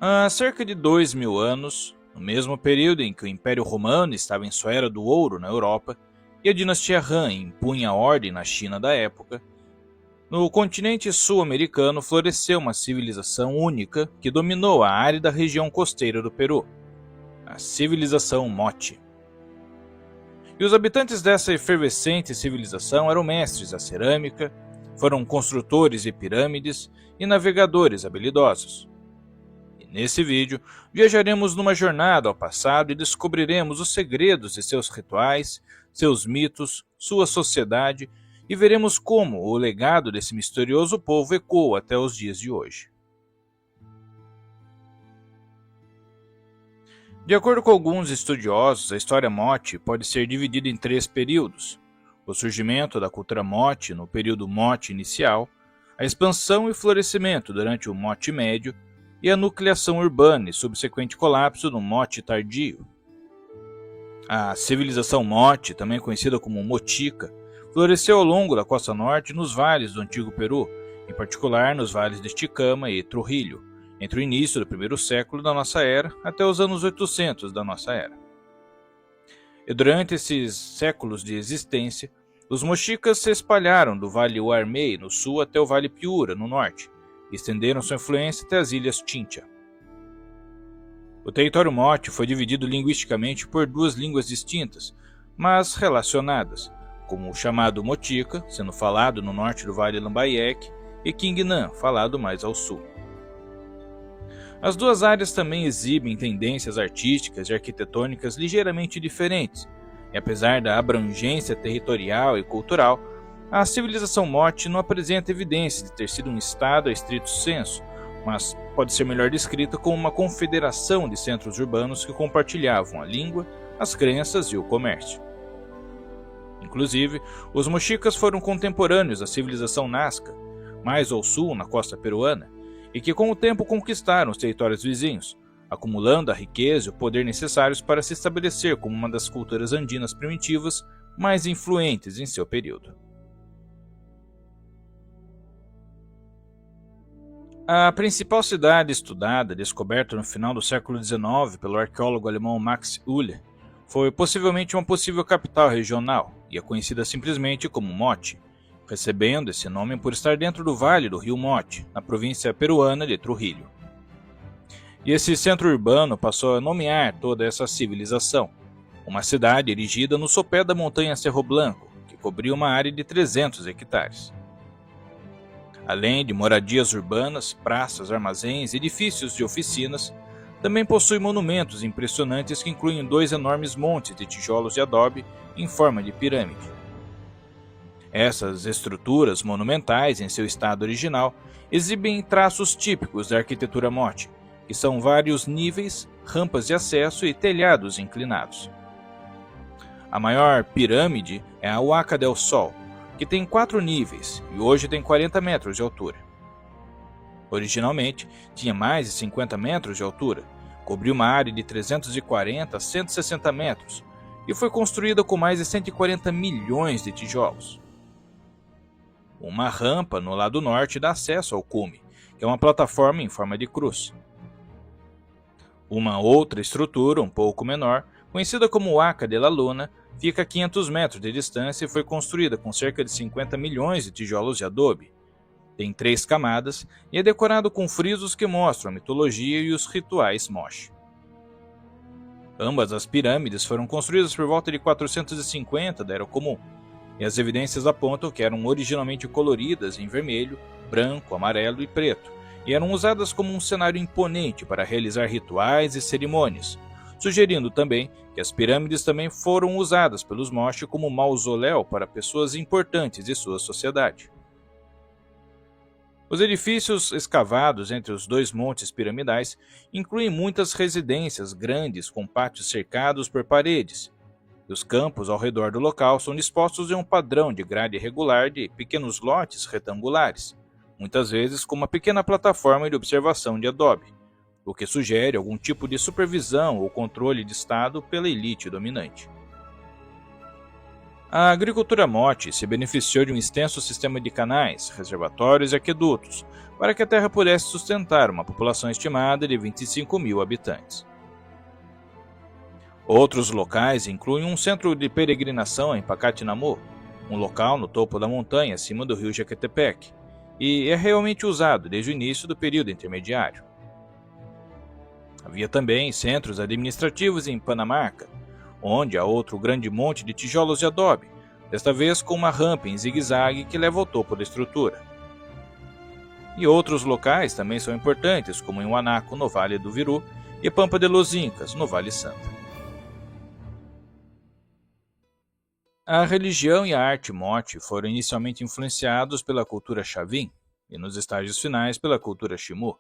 Há cerca de 2000 anos, no mesmo período em que o Império Romano estava em sua era do ouro na Europa e a dinastia Han impunha a ordem na China da época, no continente sul-americano floresceu uma civilização única que dominou a árida região costeira do Peru, a civilização Moche. E os habitantes dessa efervescente civilização eram mestres da cerâmica, foram construtores de pirâmides e navegadores habilidosos. E nesse vídeo, viajaremos numa jornada ao passado e descobriremos os segredos de seus rituais, seus mitos, sua sociedade e veremos como o legado desse misterioso povo ecoa até os dias de hoje. De acordo com alguns estudiosos, a história Moche pode ser dividida em 3 períodos: o surgimento da cultura Moche no período Moche inicial, a expansão e florescimento durante o Moche médio e a nucleação urbana e subsequente colapso no Moche tardio. A civilização Moche, também conhecida como Mochica, floresceu ao longo da costa norte nos vales do antigo Peru, em particular nos vales de Chicama e Trujillo, entre o início do primeiro século da nossa era até os anos 800 da nossa era. E durante esses séculos de existência, os mochicas se espalharam do Vale Uarmey no sul até o Vale Piura no norte, e estenderam sua influência até as ilhas Chincha. O território Moche foi dividido linguisticamente por 2 línguas distintas, mas relacionadas, como o chamado Mochica, sendo falado no norte do Vale Lambayeque, e Kingnan, falado mais ao sul. As 2 áreas também exibem tendências artísticas e arquitetônicas ligeiramente diferentes, e apesar da abrangência territorial e cultural, a civilização Moche não apresenta evidência de ter sido um estado a estrito senso, mas pode ser melhor descrita como uma confederação de centros urbanos que compartilhavam a língua, as crenças e o comércio. Inclusive, os mochicas foram contemporâneos da civilização Nazca, mais ao sul na costa peruana, e que com o tempo conquistaram os territórios vizinhos, acumulando a riqueza e o poder necessários para se estabelecer como uma das culturas andinas primitivas mais influentes em seu período. A principal cidade estudada, descoberta no final do século XIX pelo arqueólogo alemão Max Uhle, foi possivelmente uma possível capital regional e é conhecida simplesmente como Moche, recebendo esse nome por estar dentro do vale do rio Moche, na província peruana de Trujillo. E esse centro urbano passou a nomear toda essa civilização, uma cidade erigida no sopé da montanha Cerro Blanco, que cobria uma área de 300 hectares. Além de moradias urbanas, praças, armazéns e edifícios de oficinas, também possui monumentos impressionantes que incluem 2 enormes montes de tijolos de adobe em forma de pirâmide. Essas estruturas monumentais, em seu estado original, exibem traços típicos da arquitetura Moche, que são vários níveis, rampas de acesso e telhados inclinados. A maior pirâmide é a Huaca del Sol, que tem 4 níveis e hoje tem 40 metros de altura. Originalmente, tinha mais de 50 metros de altura, cobriu uma área de 340 a 160 metros e foi construída com mais de 140 milhões de tijolos. Uma rampa no lado norte dá acesso ao cume, que é uma plataforma em forma de cruz. Uma outra estrutura, um pouco menor, conhecida como Huaca de la Luna, fica a 500 metros de distância e foi construída com cerca de 50 milhões de tijolos de adobe. Tem 3 camadas e é decorado com frisos que mostram a mitologia e os rituais Moche. Ambas as pirâmides foram construídas por volta de 450 da Era Comum, e as evidências apontam que eram originalmente coloridas em vermelho, branco, amarelo e preto, e eram usadas como um cenário imponente para realizar rituais e cerimônias, sugerindo também que as pirâmides também foram usadas pelos Moche como mausoléu para pessoas importantes de sua sociedade. Os edifícios escavados entre os 2 montes piramidais incluem muitas residências grandes com pátios cercados por paredes, e os campos ao redor do local são dispostos em um padrão de grade irregular de pequenos lotes retangulares, muitas vezes com uma pequena plataforma de observação de adobe, o que sugere algum tipo de supervisão ou controle de estado pela elite dominante. A agricultura mote se beneficiou de um extenso sistema de canais, reservatórios e aquedutos, para que a terra pudesse sustentar uma população estimada de 25 mil habitantes. Outros locais incluem um centro de peregrinação em Pacatinamu, um local no topo da montanha acima do rio Jequetepec, e é realmente usado desde o início do período intermediário. Havia também centros administrativos em Panamarca, onde há outro grande monte de tijolos de adobe, desta vez com uma rampa em zigue-zague que leva ao topo da estrutura. E outros locais também são importantes, como em Huanaco, no Vale do Viru, e Pampa de los Incas, no Vale Santa. A religião e a arte mote foram inicialmente influenciados pela cultura Chavin e nos estágios finais pela cultura Chimu.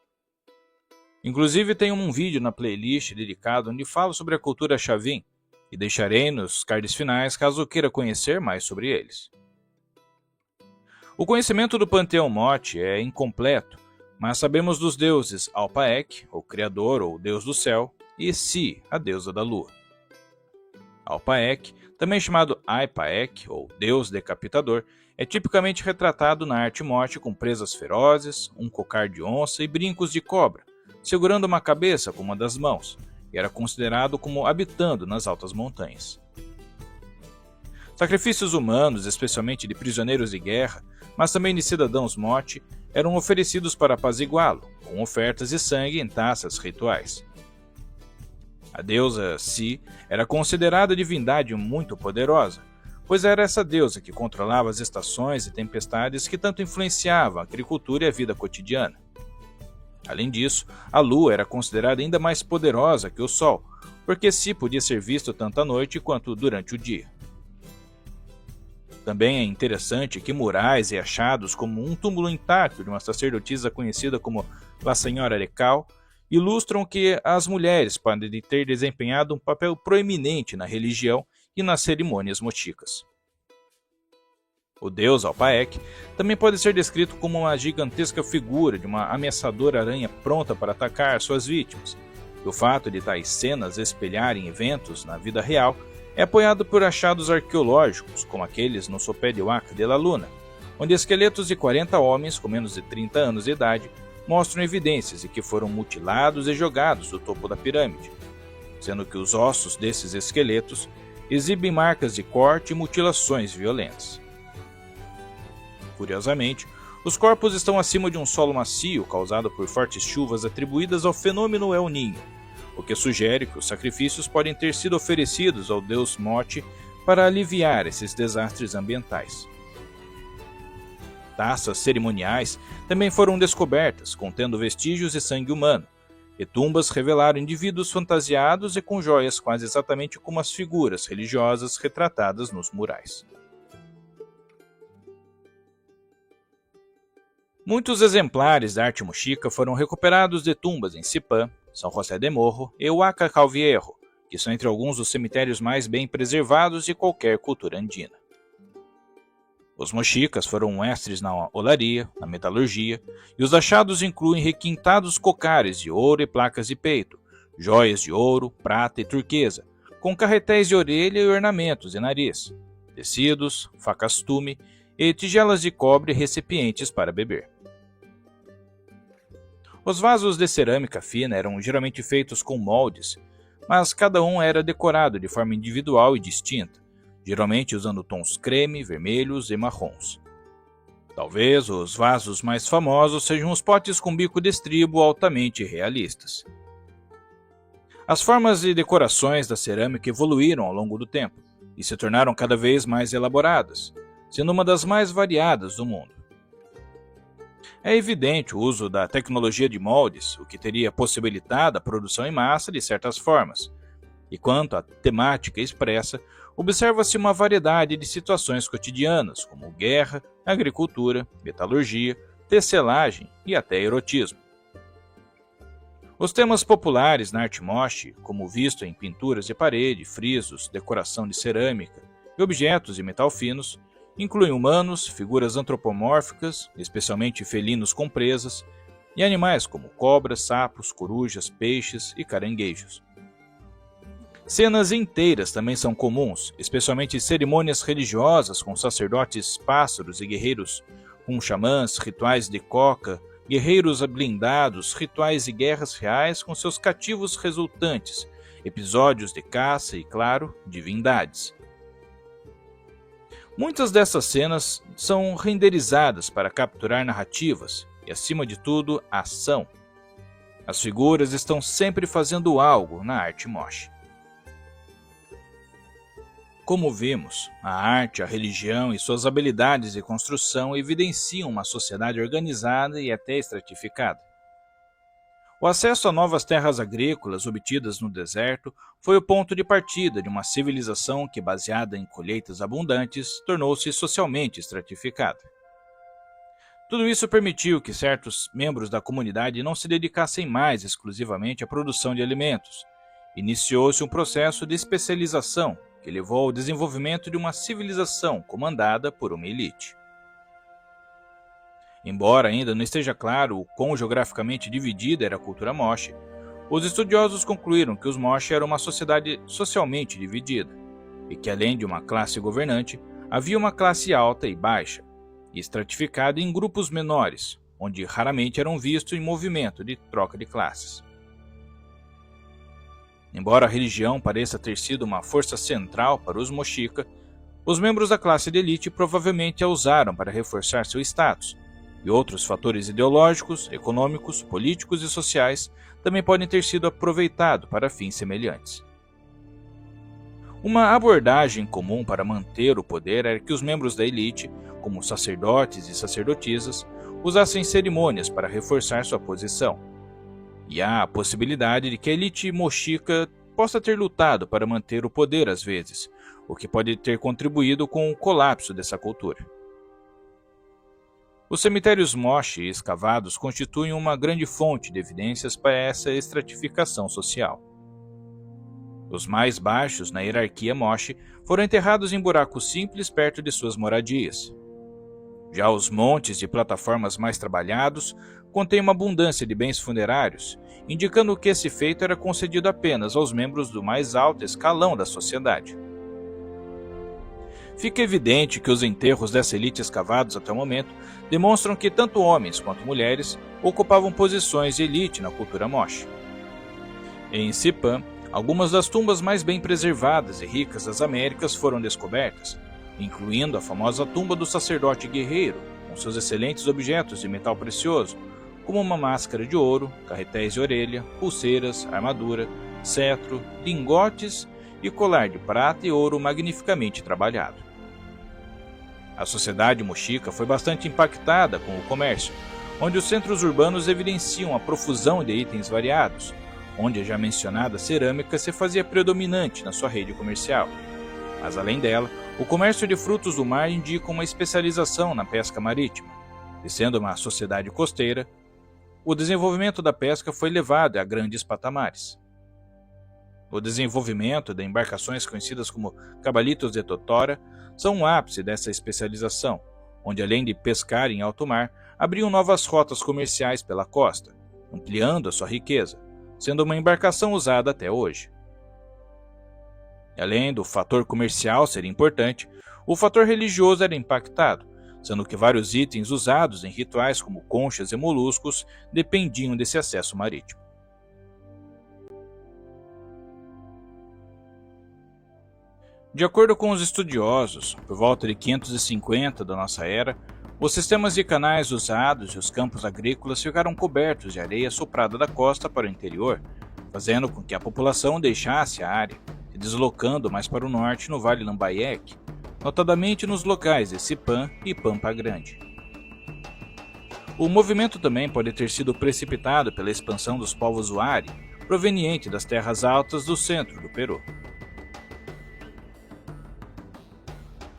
Inclusive tem um vídeo na playlist dedicado onde falo sobre a cultura Chavin e deixarei nos cards finais caso queira conhecer mais sobre eles. O conhecimento do panteão mote é incompleto, mas sabemos dos deuses Alpaek, o criador ou deus do céu, e Si, a deusa da lua. Alpaek, também chamado Aipaek, ou Deus Decapitador, é tipicamente retratado na arte mote com presas ferozes, um cocar de onça e brincos de cobra, segurando uma cabeça com uma das mãos, e era considerado como habitando nas altas montanhas. Sacrifícios humanos, especialmente de prisioneiros de guerra, mas também de cidadãos mote, eram oferecidos para apaziguá-lo, com ofertas de sangue em taças rituais. A deusa Si era considerada divindade muito poderosa, pois era essa deusa que controlava as estações e tempestades que tanto influenciavam a agricultura e a vida cotidiana. Além disso, a lua era considerada ainda mais poderosa que o sol, porque Si podia ser visto tanto à noite quanto durante o dia. Também é interessante que murais e achados como um túmulo intacto de uma sacerdotisa conhecida como La Senhora de Cal ilustram que as mulheres podem ter desempenhado um papel proeminente na religião e nas cerimônias mochicas. O deus Alpaek também pode ser descrito como uma gigantesca figura de uma ameaçadora aranha pronta para atacar suas vítimas, e o fato de tais cenas espelharem eventos na vida real é apoiado por achados arqueológicos, como aqueles no Sopé de Huaca de la Luna, onde esqueletos de 40 homens com menos de 30 anos de idade mostram evidências de que foram mutilados e jogados do topo da pirâmide, sendo que os ossos desses esqueletos exibem marcas de corte e mutilações violentas. Curiosamente, os corpos estão acima de um solo macio causado por fortes chuvas atribuídas ao fenômeno El Niño, o que sugere que os sacrifícios podem ter sido oferecidos ao deus Mote para aliviar esses desastres ambientais. Taças cerimoniais também foram descobertas, contendo vestígios de sangue humano, e tumbas revelaram indivíduos fantasiados e com joias quase exatamente como as figuras religiosas retratadas nos murais. Muitos exemplares da arte mochica foram recuperados de tumbas em Cipã, São José de Morro e Huaca Calviejo, que são entre alguns dos cemitérios mais bem preservados de qualquer cultura andina. Os mochicas foram mestres na olaria, na metalurgia, e os achados incluem requintados cocares de ouro e placas de peito, joias de ouro, prata e turquesa, com carretéis de orelha e ornamentos de nariz, tecidos, facas-tume e tigelas de cobre e recipientes para beber. Os vasos de cerâmica fina eram geralmente feitos com moldes, mas cada um era decorado de forma individual e distinta, geralmente usando tons creme, vermelhos e marrons. Talvez os vasos mais famosos sejam os potes com bico de estribo altamente realistas. As formas e decorações da cerâmica evoluíram ao longo do tempo e se tornaram cada vez mais elaboradas, sendo uma das mais variadas do mundo. É evidente o uso da tecnologia de moldes, o que teria possibilitado a produção em massa de certas formas, e quanto à temática expressa, observa-se uma variedade de situações cotidianas, como guerra, agricultura, metalurgia, tecelagem e até erotismo. Os temas populares na arte moche, como visto em pinturas de parede, frisos, decoração de cerâmica e objetos de metal finos, incluem humanos, figuras antropomórficas, especialmente felinos com presas, e animais como cobras, sapos, corujas, peixes e caranguejos. Cenas inteiras também são comuns, especialmente cerimônias religiosas com sacerdotes, pássaros e guerreiros, com xamãs, rituais de coca, guerreiros blindados, rituais e guerras reais com seus cativos resultantes, episódios de caça e, claro, divindades. Muitas dessas cenas são renderizadas para capturar narrativas e, acima de tudo, ação. As figuras estão sempre fazendo algo na arte moche. Como vimos, a arte, a religião e suas habilidades de construção evidenciam uma sociedade organizada e até estratificada. O acesso a novas terras agrícolas obtidas no deserto foi o ponto de partida de uma civilização que, baseada em colheitas abundantes, tornou-se socialmente estratificada. Tudo isso permitiu que certos membros da comunidade não se dedicassem mais exclusivamente à produção de alimentos. Iniciou-se um processo de especialização que levou ao desenvolvimento de uma civilização comandada por uma elite. Embora ainda não esteja claro o quão geograficamente dividida era a cultura moche, os estudiosos concluíram que os moche eram uma sociedade socialmente dividida, e que além de uma classe governante, havia uma classe alta e baixa, e estratificada em grupos menores, onde raramente eram vistos em movimento de troca de classes. Embora a religião pareça ter sido uma força central para os mochica, os membros da classe de elite provavelmente a usaram para reforçar seu status, e outros fatores ideológicos, econômicos, políticos e sociais também podem ter sido aproveitados para fins semelhantes. Uma abordagem comum para manter o poder era que os membros da elite, como sacerdotes e sacerdotisas, usassem cerimônias para reforçar sua posição. E há a possibilidade de que a elite mochica possa ter lutado para manter o poder às vezes, o que pode ter contribuído com o colapso dessa cultura. Os cemitérios moche escavados constituem uma grande fonte de evidências para essa estratificação social. Os mais baixos na hierarquia moche foram enterrados em buracos simples perto de suas moradias. Já os montes de plataformas mais trabalhados contêm uma abundância de bens funerários, indicando que esse feito era concedido apenas aos membros do mais alto escalão da sociedade. Fica evidente que os enterros dessa elite escavados até o momento demonstram que tanto homens quanto mulheres ocupavam posições de elite na cultura moche. Em Sipã, algumas das tumbas mais bem preservadas e ricas das Américas foram descobertas, incluindo a famosa tumba do sacerdote guerreiro, com seus excelentes objetos de metal precioso, como uma máscara de ouro, carretéis de orelha, pulseiras, armadura, cetro, lingotes e colar de prata e ouro magnificamente trabalhado. A sociedade mochica foi bastante impactada com o comércio, onde os centros urbanos evidenciam a profusão de itens variados, onde a já mencionada cerâmica se fazia predominante na sua rede comercial. Mas além dela, o comércio de frutos do mar indica uma especialização na pesca marítima, e sendo uma sociedade costeira, o desenvolvimento da pesca foi levado a grandes patamares. O desenvolvimento de embarcações conhecidas como cabalitos de totora são um ápice dessa especialização, onde além de pescar em alto mar, abriam novas rotas comerciais pela costa, ampliando a sua riqueza, sendo uma embarcação usada até hoje. Além do fator comercial ser importante, o fator religioso era impactado, sendo que vários itens usados em rituais como conchas e moluscos dependiam desse acesso marítimo. De acordo com os estudiosos, por volta de 550 da nossa era, os sistemas de canais usados e os campos agrícolas ficaram cobertos de areia soprada da costa para o interior, fazendo com que a população deixasse a área, se deslocando mais para o norte no Vale Lambayeque, notadamente nos locais de Sipã e Pampa Grande. O movimento também pode ter sido precipitado pela expansão dos povos Wari, proveniente das terras altas do centro do Peru.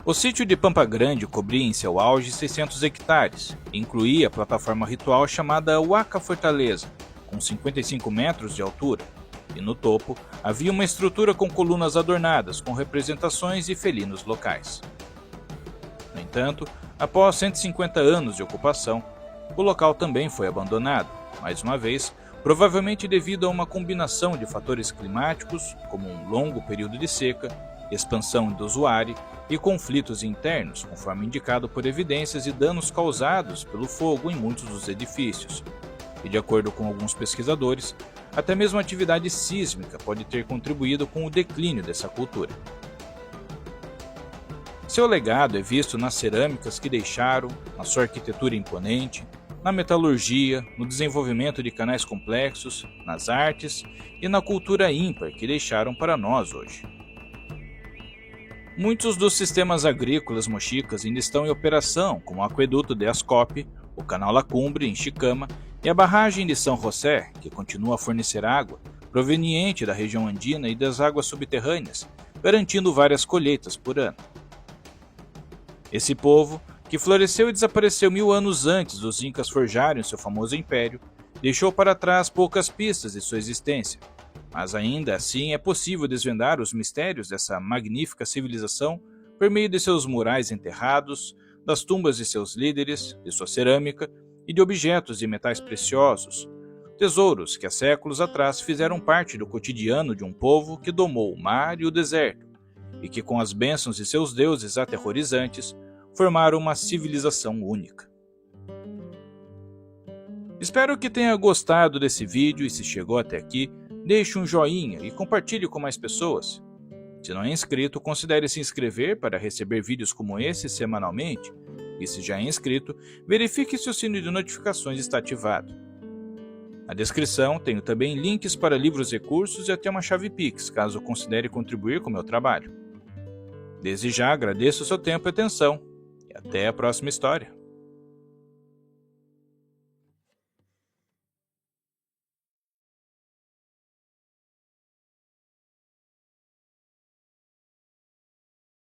O sítio de Pampa Grande cobria em seu auge 600 hectares e incluía a plataforma ritual chamada Huaca Fortaleza, com 55 metros de altura, e no topo havia uma estrutura com colunas adornadas com representações de felinos locais. No entanto, após 150 anos de ocupação, o local também foi abandonado, mais uma vez, provavelmente devido a uma combinação de fatores climáticos, como um longo período de seca, expansão do usuário e conflitos internos, conforme indicado por evidências de danos causados pelo fogo em muitos dos edifícios. E de acordo com alguns pesquisadores, até mesmo a atividade sísmica pode ter contribuído com o declínio dessa cultura. Seu legado é visto nas cerâmicas que deixaram, na sua arquitetura imponente, na metalurgia, no desenvolvimento de canais complexos, nas artes e na cultura ímpar que deixaram para nós hoje. Muitos dos sistemas agrícolas mochicas ainda estão em operação, como o aqueduto de Ascope, o canal Lacumbre em Chicama e a barragem de São José, que continua a fornecer água proveniente da região andina e das águas subterrâneas, garantindo várias colheitas por ano. Esse povo, que floresceu e desapareceu 1000 anos antes dos Incas forjarem seu famoso império, deixou para trás poucas pistas de sua existência, mas ainda assim é possível desvendar os mistérios dessa magnífica civilização por meio de seus murais enterrados, das tumbas de seus líderes, de sua cerâmica e de objetos de metais preciosos, tesouros que há séculos atrás fizeram parte do cotidiano de um povo que domou o mar e o deserto, e que com as bênçãos de seus deuses aterrorizantes, formaram uma civilização única. Espero que tenha gostado desse vídeo e se chegou até aqui, deixe um joinha e compartilhe com mais pessoas. Se não é inscrito, considere se inscrever para receber vídeos como esse semanalmente e se já é inscrito, verifique se o sino de notificações está ativado. Na descrição tenho também links para livros e cursos e até uma chave Pix, caso considere contribuir com o meu trabalho. Desde já agradeço o seu tempo e atenção, e até a próxima história.